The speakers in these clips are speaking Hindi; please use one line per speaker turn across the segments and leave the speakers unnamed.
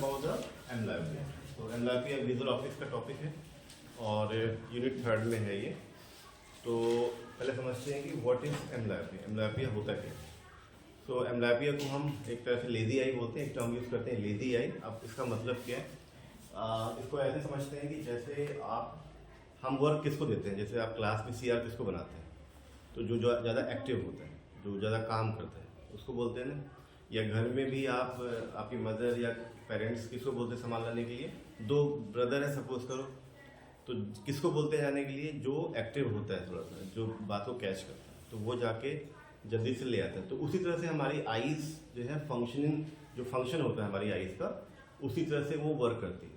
About the amblyopia. तो एम्ब्लायोपिया विजुअल ऑप्टिक्स का टॉपिक है और यूनिट 3 में है ये। तो पहले समझते हैं कि व्हाट इज एम्ब्लायोपिया, एम्ब्लायोपिया होता क्या है। तो एम्ब्लायोपिया को हम एक तरह से लेजी आई बोलते हैं, एक टर्म यूज़ करते हैं लेजी आई। अब इसका मतलब क्या है, इसको ऐसे समझते हैं कि जैसे हम वर्क किसको देते हैं, जैसे आप क्लास में सीआर किसको बनाते हैं, तो जो ज़्यादा एक्टिव होता है, जो ज़्यादा काम करता है उसको बोलते हैं ना। या घर में भी आपकी मदर या पेरेंट्स किसको बोलते हैं संभालने के लिए, 2 ब्रदर है सपोज करो, तो किसको बोलते हैं जाने के लिए, जो एक्टिव होता है थोड़ा सा, जो बात को कैच करता है, तो वो जाके जल्दी से ले आता है। तो उसी तरह से हमारी आईज़ जो है फंक्शनिंग, जो फंक्शन होता है हमारी आईज़ का, उसी तरह से वो वर्क करती है।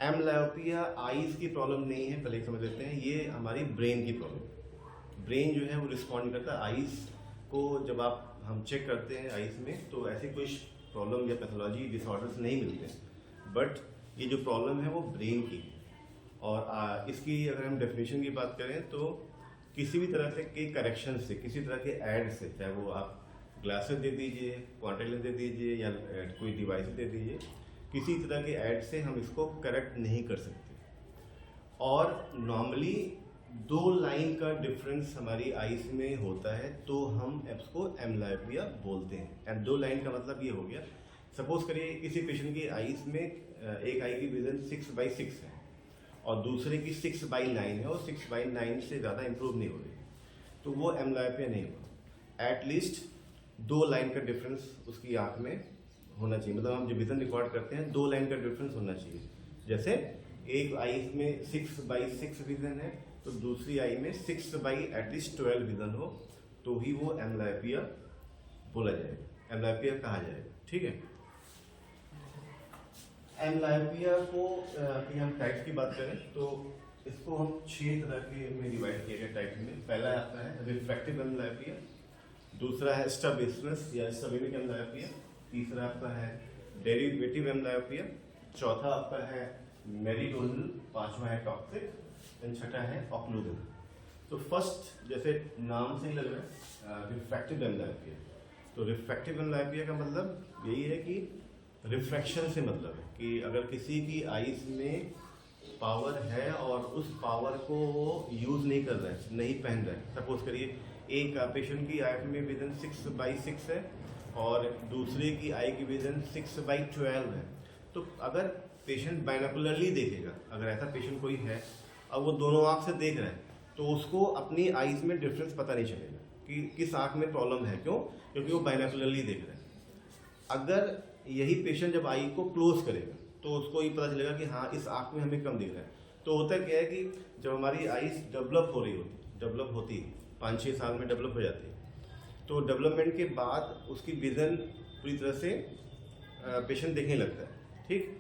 एम्ब्लायोपिया आईज़ की प्रॉब्लम नहीं है, पहले समझ लेते हैं, ये हमारी ब्रेन की प्रॉब्लम है। ब्रेन जो है वो रिस्पॉन्ड करता है आईज़ को। जब हम चेक करते हैं आईज़ में तो ऐसी कोई प्रॉब्लम या पैथोलॉजी डिसऑर्डर्स नहीं मिलते, बट ये जो प्रॉब्लम है वो ब्रेन की है। और इसकी अगर हम डेफिनेशन की बात करें तो किसी भी तरह से के करेक्शन से, किसी तरह के ऐड से, चाहे वो आप ग्लासेस दे दीजिए, कॉन्टैक्ट लेंस दे दीजिए या कोई डिवाइस दे दीजिए, किसी तरह के ऐड से हम इसको करेक्ट नहीं कर सकते। और नॉर्मली 2 लाइन का डिफरेंस हमारी आईज में होता है तो हम इसको एम्ब्लायोपिया बोलते हैं। एंड 2 लाइन का मतलब ये हो गया, सपोज करिए किसी पेशेंट की आईज में एक आई की विजन 6/6 है और दूसरे की 6/9 है और 6/9 से ज़्यादा इंप्रूव नहीं हो रही, तो वो एम्ब्लायोपिया नहीं हुआ। एटलीस्ट 2 लाइन का डिफरेंस उसकी आँख में होना चाहिए। मतलब हम जो विजन रिकॉर्ड करते हैं 2 लाइन का डिफरेंस होना चाहिए। जैसे एक आई में 6/6 विजन है तो दूसरी आई में 6/12 विजन हो, तो ही वो एम्ब्लायोपिया बोला जाएगा, एम्ब्लायोपिया कहा जाएगा। ठीक है। एम्ब्लायोपिया को कि हम टाइप की बात करें तो इसको हम 6 तरह के में डिवाइड किए गए टाइप में। पहला आता है रिफ्रैक्टिव एम्ब्लायोपिया, दूसरा है स्ट्रैबिस्मस या स्ट्रैबिक एम्ब्लायोपिया, तीसरा आपका है डेरिवेटिव एम्ब्लायोपिया, चौथा आपका है मेरीडोनल, पांचवा है टॉक्सिक, एंड छठा है ऑक्लूजन। तो फर्स्ट जैसे नाम से ही लग रहा है रिफ्रैक्टिव एम्ब्लायोपिया। तो रिफ्रैक्टिव एम्ब्लायोपिया का मतलब यही है कि रिफ्रैक्शन से मतलब है कि अगर किसी की आईज में पावर है और उस पावर को वो यूज़ नहीं कर रहा है, नहीं पहन रहा है। सपोज करिए एक पेशेंट की आई में विजन 6/6 है और दूसरे की आई की विजन 6/12 है। तो अगर पेशेंट बाइनोकुलरली देखेगा, अगर ऐसा पेशेंट कोई है और वो दोनों आँख से देख रहा है, तो उसको अपनी आईज में डिफरेंस पता नहीं चलेगा कि किस आँख में प्रॉब्लम है। क्यों? क्योंकि वो बाइनोकुलरली देख रहा है। अगर यही पेशेंट जब आई को क्लोज करेगा तो उसको ये पता चलेगा कि हाँ इस आँख में हमें कम दिख रहा है। तो होता क्या है कि जब हमारी आईज डेवलप होती है 5-6 साल में डेवलप हो जाती है, तो डेवलपमेंट के बाद उसकी विजन पूरी तरह से पेशेंट देखने लगता है। ठीक,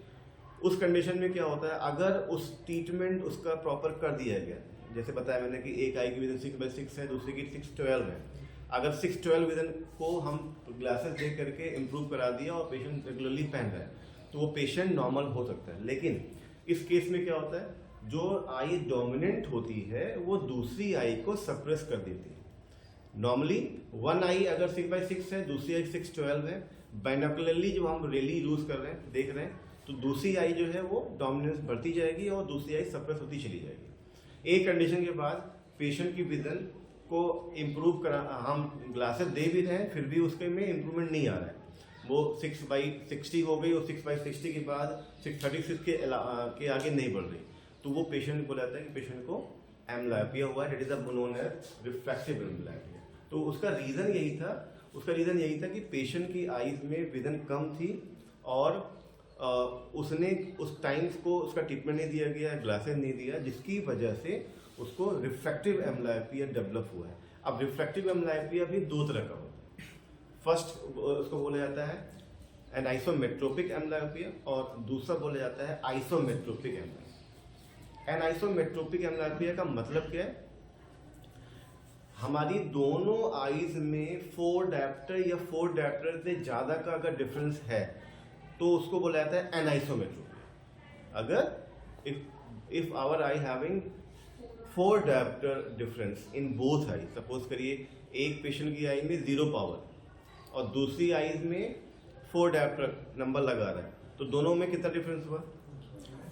उस कंडीशन में क्या होता है, अगर उस ट्रीटमेंट उसका प्रॉपर कर दिया गया, जैसे बताया मैंने कि एक आई की विजन 6/6 है, दूसरी की 6/12 है, अगर 6/12 विजन को हम ग्लासेस देख करके इम्प्रूव करा दिया और पेशेंट रेगुलरली पहन रहा है, तो वो पेशेंट नॉर्मल हो सकता है। लेकिन इस केस में क्या होता है, जो आई डोमिनेंट होती है वो दूसरी आई को सप्रेस कर देती है। नॉर्मली 1 आई अगर 6/6 है, दूसरी आई 6/12 है, बाइनोकुलरली जो हम रेली यूज कर रहे हैं, देख रहे हैं, तो दूसरी आई जो है वो डोमिनेंस बढ़ती जाएगी और दूसरी आई सप्रेस होती चली जाएगी। एक कंडीशन के बाद पेशेंट की विजन को इम्प्रूव करा, हम ग्लासेस दे भी रहे हैं फिर भी उसके में इम्प्रूवमेंट नहीं आ रहा है। वो 6/60 हो गई और 6/60 के बाद 6/36 के आगे नहीं बढ़ रही, तो वो पेशेंट को लगता है कि पेशेंट को एम्ब्लायोपिया हुआ है, it is known as refractive amblyopia. तो उसका रीज़न यही था कि पेशेंट की आईज में विजन कम थी और उसने उस टाइम्स को उसका ट्रीटमेंट नहीं दिया गया, ग्लासेस नहीं दिया, जिसकी वजह से उसको रिफ्रैक्टिव एम्ब्लायोपिया डेवलप हुआ है। अब रिफ्रैक्टिव एम्ब्लायोपिया भी 2 तरह का होता है। फर्स्ट उसको बोला जाता है एनाइसोमेट्रोपिक एम्ब्लायोपिया और दूसरा बोला जाता है आइसोमेट्रोपिक एम्ब्लायोपिया। एनाइसोमेट्रोपिक एम्ब्लायोपिया का मतलब क्या है, हमारी दोनों आईज में 4 डायप्टर या 4 डायप्टर से ज़्यादा का अगर डिफरेंस है तो उसको बोला जाता है एनाइसोमेट्रोपिया। अगर if our eye having 4 diopter difference in both eye, suppose करिए एक पेशेंट की आई में 0 पावर और दूसरी आईज में 4 डायप्टर नंबर लगा रहा है, तो दोनों में कितना डिफरेंस हुआ?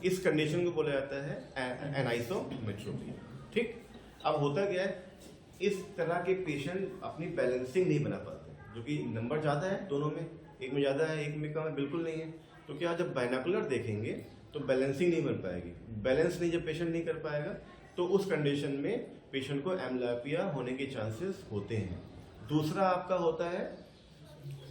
इस कंडीशन को बोला जाता है एनाइसोमेट्रोपी। ठीक, अब होता क्या है, इस तरह के पेशेंट अपनी बैलेंसिंग नहीं बना पाते, जो कि नंबर ज़्यादा है दोनों में, एक में ज़्यादा है एक में कम है, बिल्कुल नहीं है। तो क्या जब बाइनोकुलर देखेंगे तो बैलेंसिंग नहीं बन पाएगी, बैलेंस नहीं जब पेशेंट नहीं कर पाएगा तो उस कंडीशन में पेशेंट को एम्ब्लायोपिया होने के चांसेस होते हैं। दूसरा आपका होता है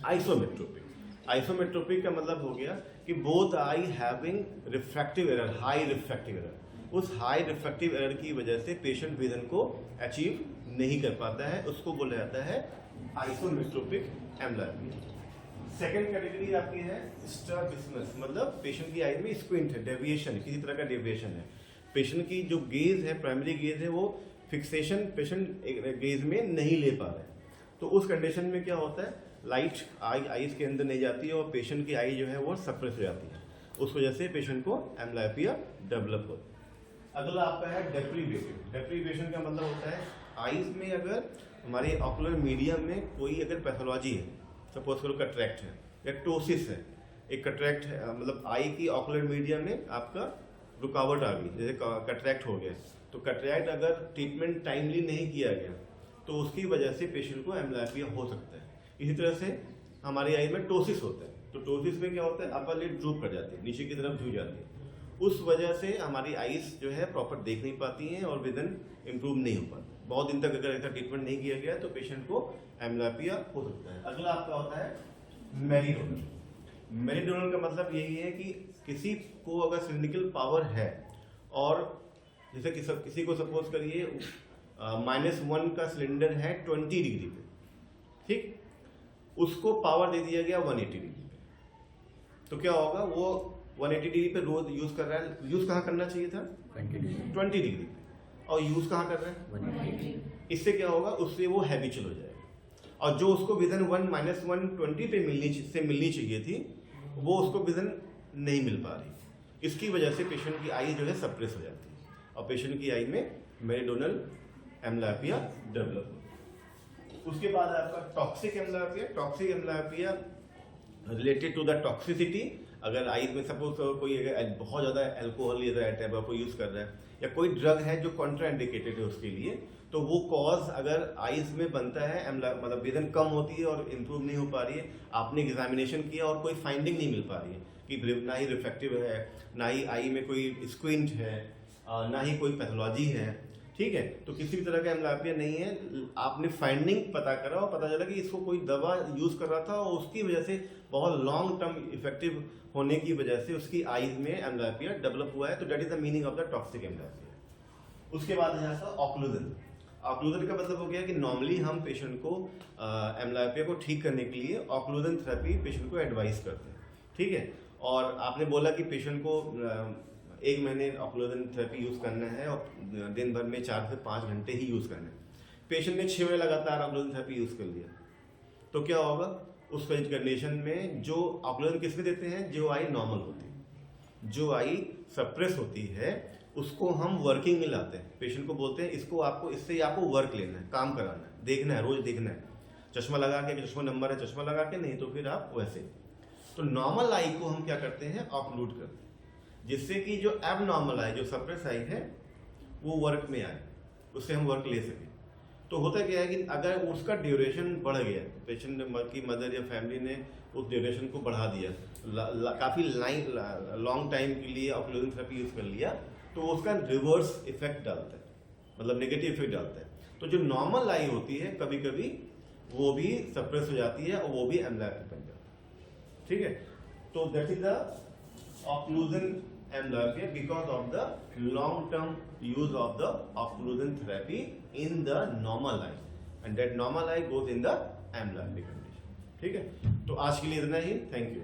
आइसोमेट्रोपिक। आइसोमेट्रोपिक का मतलब हो गया कि both I having refractive error, high refractive error. उस हाई रिफ्रैक्टिव एरर की वजह से पेशेंट विजन को अचीव नहीं कर पाता है, उसको बोला जाता है आइसोमेट्रोपिक एम्ब्लायोपिया। सेकेंड कैटेगरी आपकी है स्ट्रैबिस्मस, मतलब पेशेंट की आई में स्क्विंट है, डेविएशन, किसी तरह का डेविएशन है। पेशेंट की जो गेज है, प्राइमरी गेज है, वो फिक्सेशन पेशेंट गेज में नहीं ले पा रहे हैं। तो उस कंडीशन में क्या होता है, लाइट आईज के अंदर नहीं जाती है और पेशेंट की आई जो है वो सप्रेस हो जाती है, उस वजह से पेशेंट को एम्ब्लायोपिया डेवलप होता है। अगला आपका है डेप्रीवेशन। डेप्रीवेशन का मतलब होता है आईज में अगर हमारे ऑकुलर मीडियम में कोई अगर पैथोलॉजी है, सपोज करो कटरैक्ट है या टोसिस है, एक कटरैक्ट है, मतलब आई की ऑकुलर मीडियम में आपका रुकावट आ गई, जैसे कटरैक्ट हो गया, तो कटरैक्ट अगर ट्रीटमेंट टाइमली नहीं किया गया तो उसकी वजह से पेशेंट को एम्ब्लायोपिया हो सकता है। इसी तरह से हमारी आई में टोसिस होता है, तो टोसिस में क्या होता है, अपर लिड ड्रूप कर जाती है, नीचे की तरफ झुक जाती है, उस वजह से हमारी आईज जो है प्रॉपर देख नहीं पाती हैं और विजन इंप्रूव नहीं हो पाता। बहुत दिन तक अगर ऐसा ट्रीटमेंट नहीं किया गया तो पेशेंट को एम्ब्लायोपिया हो सकता है। अगला आपका होता है मेरीडोनल। मेरीडोनल का मतलब यही है कि किसी को अगर सिलिंड्रिकल पावर है और जैसे किसी को सपोज करिए -1 का सिलेंडर है 20 डिग्री पे, ठीक, उसको पावर दे दिया गया 180 डिग्री पे, तो क्या होगा, वो 180 डिग्री पे रोज यूज कर रहा है। यूज कहाँ करना चाहिए था? 20 डिग्री पे, और यूज कहाँ कर रहा है? 180। इससे क्या होगा, उससे वो हैबिचुअल हो जाएगा, और जो उसको विजन -120 पे मिलनी चाहिए थी, वो उसको विजन नहीं मिल पा रही। इसकी वजह से पेशेंट की आई जो है सप्रेस हो जाती है और पेशेंट की आई में मेरीडोनल एम्ब्लायोपिया डेवलप होती है। उसके बाद आपका toxic amblyopia. Toxic amblyopia related to the toxicity. अगर आईज में सपोज कोई अगर बहुत ज़्यादा अल्कोहल या टैबाको यूज़ कर रहा है या कोई ड्रग है जो कॉन्ट्राइंडिकेटेड है उसके लिए, तो वो कॉज अगर आईज में बनता है, मतलब विजन कम होती है और इम्प्रूव नहीं हो पा रही है, आपने एग्जामिनेशन किया और कोई फाइंडिंग नहीं मिल पा रही है कि ना ही रिफ्रैक्टिव है, ना ही आई में कोई स्क्विंट है, ना ही कोई पैथोलॉजी है, ठीक है, तो किसी भी तरह का एम्ब्लायोपिया नहीं है, आपने फाइंडिंग पता करा और पता चला कि इसको कोई दवा यूज़ कर रहा था और उसकी वजह से बहुत लॉन्ग टर्म इफेक्टिव होने की वजह से उसकी आईज में एम्ब्लायोपिया डेवलप हुआ है, तो that is the meaning of the toxic amblyopia. उसके बाद है आपका ऑक्लूजन। ऑक्लूजन का मतलब हो गया कि नॉर्मली हम पेशेंट को एम्ब्लायोपिया को ठीक करने के लिए ऑक्लूजन थेरेपी पेशेंट को एडवाइस करते हैं, ठीक है, और आपने बोला कि पेशेंट को 1 महीने ऑक्लूजन थेरेपी यूज़ करना है और दिन भर में 4 से 5 घंटे ही यूज़ करना है। पेशेंट ने 6 महीने लगातार ऑक्लूजन थेरेपी यूज़ कर लिया, तो क्या होगा, उस कंडीशन में जो ऑक्लूजन किस में देते हैं, जो आई नॉर्मल होती है, जो आई सप्रेस होती है, उसको हम वर्किंग में लाते हैं। पेशेंट को बोलते हैं इसको आपको, इससे आपको वर्क लेना है, काम कराना है, देखना है, रोज देखना है, चश्मा लगा के, चश्मा नंबर है चश्मा लगा के, नहीं तो फिर आप वैसे। तो नॉर्मल आई को हम क्या करते हैं, ऑक्लूड करते हैं, जिससे कि जो एबनॉर्मल आई, जो सप्रेस आई है, वो वर्क में आए, उससे हम वर्क ले सकें। तो होता क्या है कि अगर उसका ड्यूरेशन बढ़ गया, पेशेंट की मदर या फैमिली ने उस ड्यूरेशन को बढ़ा दिया, काफ़ी लॉन्ग टाइम के लिए ऑक्लूजन थेरेपी यूज़ कर लिया, तो उसका रिवर्स इफेक्ट डालता है, मतलब नेगेटिव इफेक्ट डालता है। तो जो नॉर्मल आई होती है कभी कभी वो भी सप्रेस हो जाती है और वो भी एम्ब्लायोपिया बन जाती है, ठीक है। तो that is the occlusion amblyopia because of the long term use of the occlusion therapy in the normal eye, and that normal eye goes in the amblyopic condition, ठीक है। तो आज के लिए इतना ही, थैंक यू।